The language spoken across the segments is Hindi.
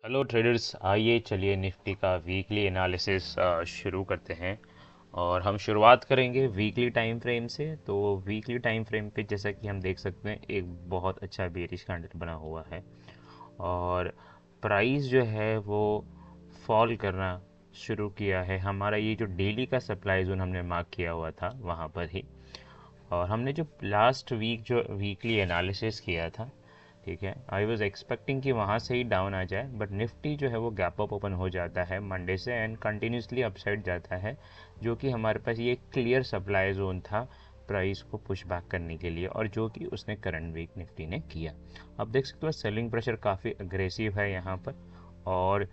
हेलो ट्रेडर्स, आइए चलिए निफ्टी का वीकली एनालिसिस शुरू करते हैं। और हम शुरुआत करेंगे वीकली टाइम फ्रेम से। तो वीकली टाइम फ्रेम पे जैसा कि हम देख सकते हैं एक बहुत अच्छा बेरिश कैंडल बना हुआ है और प्राइस जो है वो फॉल करना शुरू किया है। हमारा ये जो डेली का सप्लाई जोन हमने मार्क किया हुआ था वहाँ पर ही, और हमने जो लास्ट वीक जो वीकली एनालिसिस किया था, ठीक है, आई वॉज एक्सपेक्टिंग कि वहाँ से ही डाउन आ जाए, बट निफ्टी जो है वो गैप अप ओपन हो जाता है मंडे से एंड कंटिन्यूसली अपसाइड जाता है, जो कि हमारे पास ये क्लियर सप्लाई जोन था प्राइस को पुश बैक करने के लिए, और जो कि उसने करंट वीक निफ्टी ने किया। अब देख सकते हो सेलिंग प्रेशर काफ़ी अग्रेसिव है यहाँ पर। और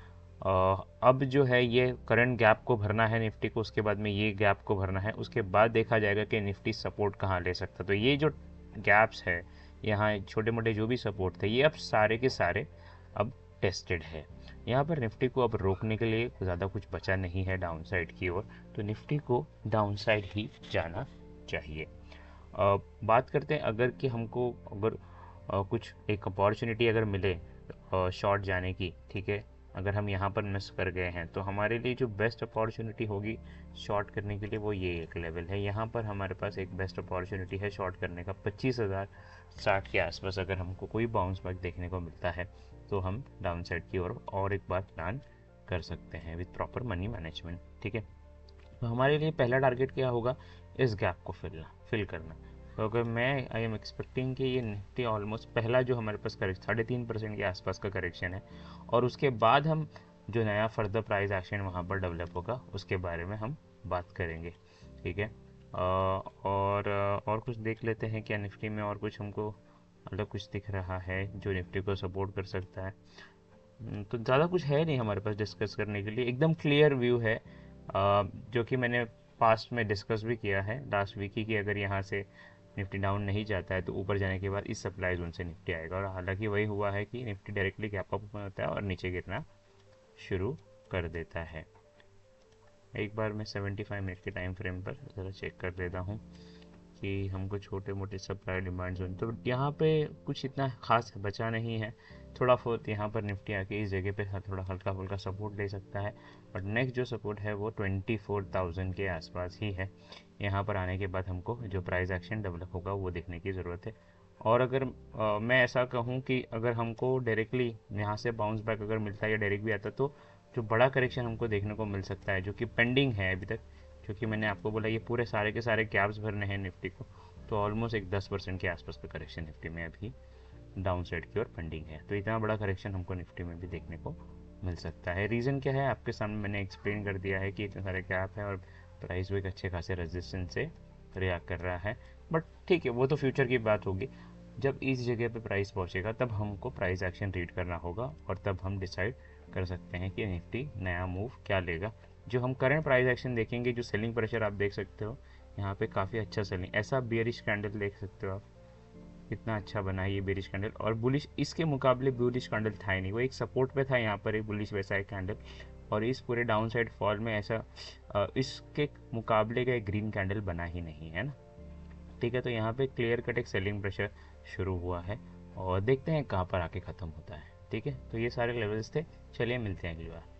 अब जो है ये करंट गैप को भरना है निफ्टी को, उसके बाद में ये गैप को भरना है, उसके बाद देखा जाएगा कि निफ्टी सपोर्ट कहाँ ले सकता है। तो ये जो गैप्स है यहाँ, छोटे मोटे जो भी सपोर्ट थे, ये अब सारे के सारे अब टेस्टेड है। यहाँ पर निफ्टी को अब रोकने के लिए ज़्यादा कुछ बचा नहीं है डाउन साइड की ओर, तो निफ्टी को डाउन साइड ही जाना चाहिए। बात करते हैं अगर कि हमको अगर कुछ एक अपॉर्चुनिटी अगर मिले शॉर्ट जाने की, ठीक है, अगर हम यहाँ पर मिस कर गए हैं तो हमारे लिए जो बेस्ट अपॉर्चुनिटी होगी शॉर्ट करने के लिए वो ये एक लेवल है। यहाँ पर हमारे पास एक बेस्ट अपॉर्चुनिटी है शॉर्ट करने का 25,060 के आसपास। अगर हमको कोई बाउंस बैक देखने को मिलता है तो हम डाउन साइड की ओर और एक बार प्लान कर सकते हैं विथ प्रॉपर मनी मैनेजमेंट, ठीक है। तो हमारे लिए पहला टारगेट क्या होगा, इस गैप को फिल करना। तो अगर मैं आई एम एक्सपेक्टिंग कि ये निफ्टी ऑलमोस्ट पहला जो हमारे पास करेक्ट 3.5% के आसपास का करेक्शन है, और उसके बाद हम जो नया फर्दर प्राइस एक्शन वहाँ पर डेवलप होगा उसके बारे में हम बात करेंगे, ठीक है। और कुछ देख लेते हैं क्या निफ्टी में, और कुछ हमको अलग कुछ दिख रहा है जो निफ्टी को सपोर्ट कर सकता है। तो ज़्यादा कुछ है नहीं हमारे पास डिस्कस करने के लिए, एकदम क्लियर व्यू है। जो कि मैंने पास्ट में डिस्कस भी किया है लास्ट वीक ही, कि अगर यहाँ से निफ्टी डाउन नहीं जाता है तो ऊपर जाने के बाद इस सप्लाई जोन से निफ्टी आएगा, और हालांकि वही हुआ है कि निफ्टी डायरेक्टली गैप अप होता है और नीचे गिरना शुरू कर देता है। एक बार मैं 75 मिनट के टाइम फ्रेम पर ज़रा चेक कर देता हूँ कि हमको छोटे मोटे सप्लाई डिमांड जोन, तो यहाँ पे कुछ इतना खास बचा नहीं है। थोड़ा बहुत यहाँ पर निफ्टी आके इस जगह पे थोड़ा हल्का फुल्का सपोर्ट ले सकता है, बट नेक्स्ट जो सपोर्ट है वो 24,000 के आसपास ही है। यहाँ पर आने के बाद हमको जो प्राइस एक्शन डेवलप होगा वो देखने की ज़रूरत है। और अगर मैं ऐसा कहूँ कि अगर हमको डायरेक्टली यहाँ से बाउंस बैक अगर मिलता है या डायरेक्ट भी आता, तो जो बड़ा करेक्शन हमको देखने को मिल सकता है जो कि पेंडिंग है अभी तक, क्योंकि मैंने आपको बोला ये पूरे सारे के सारे गैप्स भरने हैं निफ्टी को, तो ऑलमोस्ट एक 10% के आसपास का करेक्शन निफ्टी में अभी डाउन साइड की ओर पेंडिंग है। तो इतना बड़ा करेक्शन हमको निफ्टी में भी देखने को मिल सकता है। रीज़न क्या है आपके सामने मैंने एक्सप्लेन कर दिया है कि इतने सारे गैप है और प्राइस वो एक अच्छे खासे रेजिस्टेंस से रिएक्ट कर रहा है। बट ठीक है, वो तो फ्यूचर की बात होगी। जब इस जगह पे प्राइस पहुंचेगा तब हमको प्राइस एक्शन रीड करना होगा, और तब हम डिसाइड कर सकते हैं कि निफ्टी नया मूव क्या लेगा। जो हम करंट प्राइस एक्शन देखेंगे, जो सेलिंग प्रेशर आप देख सकते हो यहाँ पे काफ़ी अच्छा सेलिंग, ऐसा बियरिश कैंडल देख सकते हो आप, कितना अच्छा बना है ये बेरिश कैंडल। और बुलिश इसके मुकाबले बुलिश कैंडल था ही नहीं, वो एक सपोर्ट पे था यहाँ पर एक बुलिश वैसा एक कैंडल, और इस पूरे डाउन साइड फॉल में ऐसा इसके मुकाबले का एक ग्रीन कैंडल बना ही नहीं है ना, ठीक है। तो यहाँ पे क्लियर कट एक सेलिंग प्रेशर शुरू हुआ है, और देखते हैं कहाँ पर आके ख़त्म होता है, ठीक है। तो ये सारे लेवल्स थे, चलिए मिलते हैं अगली बार।